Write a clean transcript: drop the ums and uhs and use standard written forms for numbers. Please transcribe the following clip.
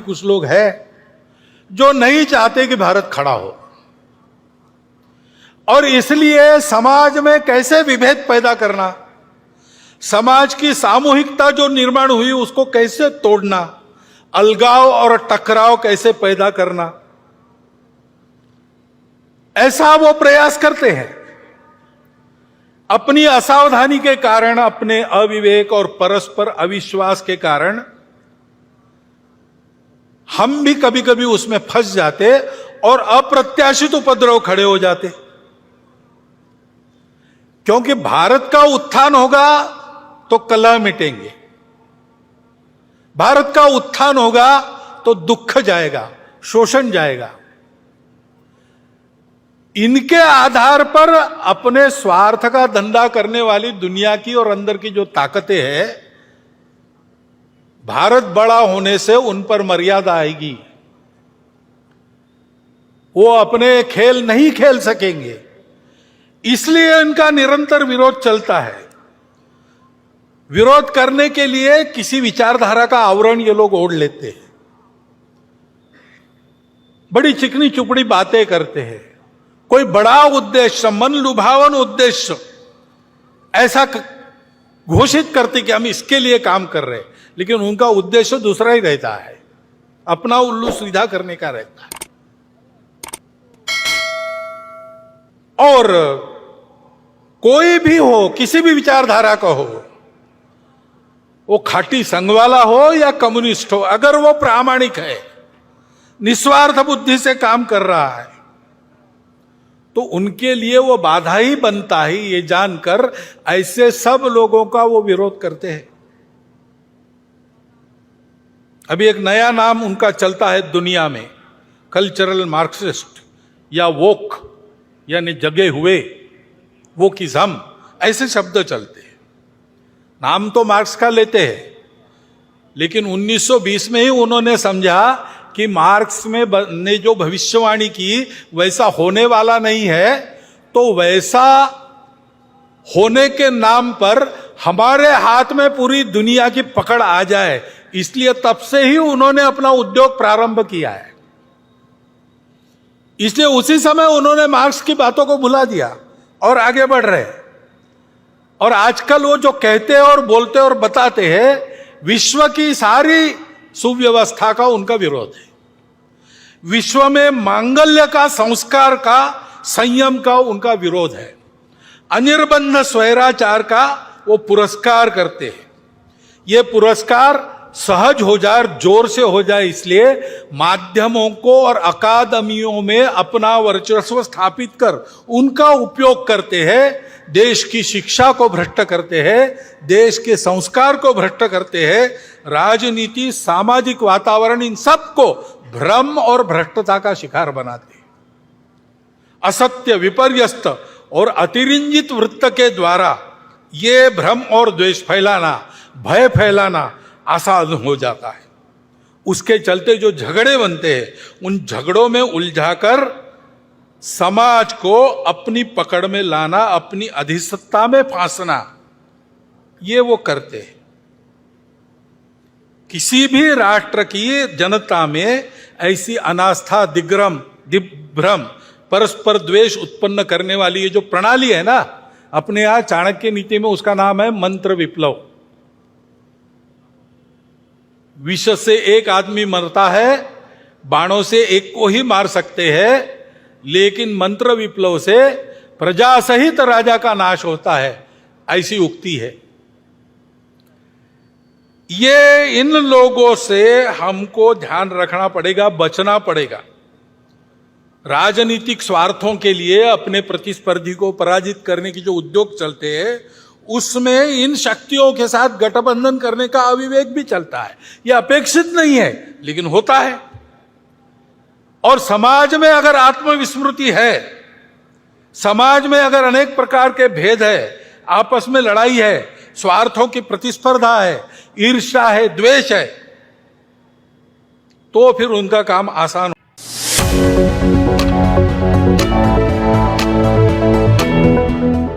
कुछ लोग हैं जो नहीं चाहते कि भारत खड़ा हो, और इसलिए समाज में कैसे विभेद पैदा करना, समाज की सामूहिकता जो निर्माण हुई उसको कैसे तोड़ना, अलगाव और टकराव कैसे पैदा करना, ऐसा वो प्रयास करते हैं। अपनी असावधानी के कारण, अपने अविवेक और परस्पर अविश्वास के कारण हम भी कभी कभी उसमें फंस जाते और अप्रत्याशित उपद्रव खड़े हो जाते। क्योंकि भारत का उत्थान होगा तो कलह मिटेंगे, भारत का उत्थान होगा तो दुख जाएगा, शोषण जाएगा। इनके आधार पर अपने स्वार्थ का धंधा करने वाली दुनिया की और अंदर की जो ताकतें हैं, भारत बड़ा होने से उन पर मर्यादा आएगी, वो अपने खेल नहीं खेल सकेंगे। इसलिए इनका निरंतर विरोध चलता है। विरोध करने के लिए किसी विचारधारा का आवरण ये लोग ओढ़ लेते हैं, बड़ी चिकनी चुपड़ी बातें करते हैं, कोई बड़ा उद्देश्य, मन लुभावन उद्देश्य ऐसा घोषित करते कि हम इसके लिए काम कर रहे हैं, लेकिन उनका उद्देश्य दूसरा ही रहता है, अपना उल्लू सीधा करने का रहता है। और कोई भी हो, किसी भी विचारधारा का हो, वो खाटी संघ वाला हो या कम्युनिस्ट हो, अगर वो प्रामाणिक है, निस्वार्थ बुद्धि से काम कर रहा है, तो उनके लिए वो बाधा ही बनता है। ये जानकर ऐसे सब लोगों का वो विरोध करते हैं। अभी एक नया नाम उनका चलता है दुनिया में, कल्चरल मार्क्सिस्ट या वोक, यानी जगे हुए, वोकिज्म, ऐसे शब्द चलते हैं। नाम तो मार्क्स का लेते हैं, लेकिन 1920 में ही उन्होंने समझा कि मार्क्स में ने जो भविष्यवाणी की वैसा होने वाला नहीं है, तो वैसा होने के नाम पर हमारे हाथ में पूरी दुनिया की पकड़ आ जाए, इसलिए तब से ही उन्होंने अपना उद्योग प्रारंभ किया है। इसलिए उसी समय उन्होंने मार्क्स की बातों को भुला दिया और आगे बढ़ रहे। और आजकल वो जो कहते हैं और बोलते और बताते हैं, विश्व की सारी सुव्यवस्था का उनका विरोध है। विश्व में मांगल्य का, संस्कार का, संयम का उनका विरोध है। अनिर्बंध स्वैराचार का वो पुरस्कार करते हैं। ये पुरस्कार सहज हो जाए, जोर से हो जाए, इसलिए माध्यमों को और अकादमियों में अपना वर्चस्व स्थापित कर उनका उपयोग करते हैं। देश की शिक्षा को भ्रष्ट करते हैं, देश के संस्कार को भ्रष्ट करते हैं, राजनीति, सामाजिक वातावरण, इन सबको भ्रम और भ्रष्टता का शिकार बनाते हैं। असत्य, विपर्यस्त और अतिरंजित वृत्त के द्वारा ये भ्रम और द्वेष फैलाना, भय फैलाना आसान हो जाता है। उसके चलते जो झगड़े बनते हैं, उन झगड़ों में उलझाकर समाज को अपनी पकड़ में लाना, अपनी अधिसत्ता में फांसना, ये वो करते हैं। किसी भी राष्ट्र की जनता में ऐसी अनास्था, दिग्भ्रम, परस्पर द्वेष उत्पन्न करने वाली ये जो प्रणाली है ना, अपने यहां चाणक्य नीति में उसका नाम है मंत्र विप्लव। विष से एक आदमी मरता है, बाणों से एक को ही मार सकते हैं, लेकिन मंत्र विप्लव से प्रजा सहित राजा का नाश होता है, ऐसी उक्ति है। ये इन लोगों से हमको ध्यान रखना पड़ेगा, बचना पड़ेगा। राजनीतिक स्वार्थों के लिए अपने प्रतिस्पर्धी को पराजित करने की जो उद्योग चलते हैं, उसमें इन शक्तियों के साथ गठबंधन करने का अविवेक भी चलता है। यह अपेक्षित नहीं है, लेकिन होता है। और समाज में अगर आत्मविस्मृति है, समाज में अगर अनेक प्रकार के भेद है, आपस में लड़ाई है, स्वार्थों की प्रतिस्पर्धा है, ईर्ष्या है, द्वेष है, तो फिर उनका काम आसान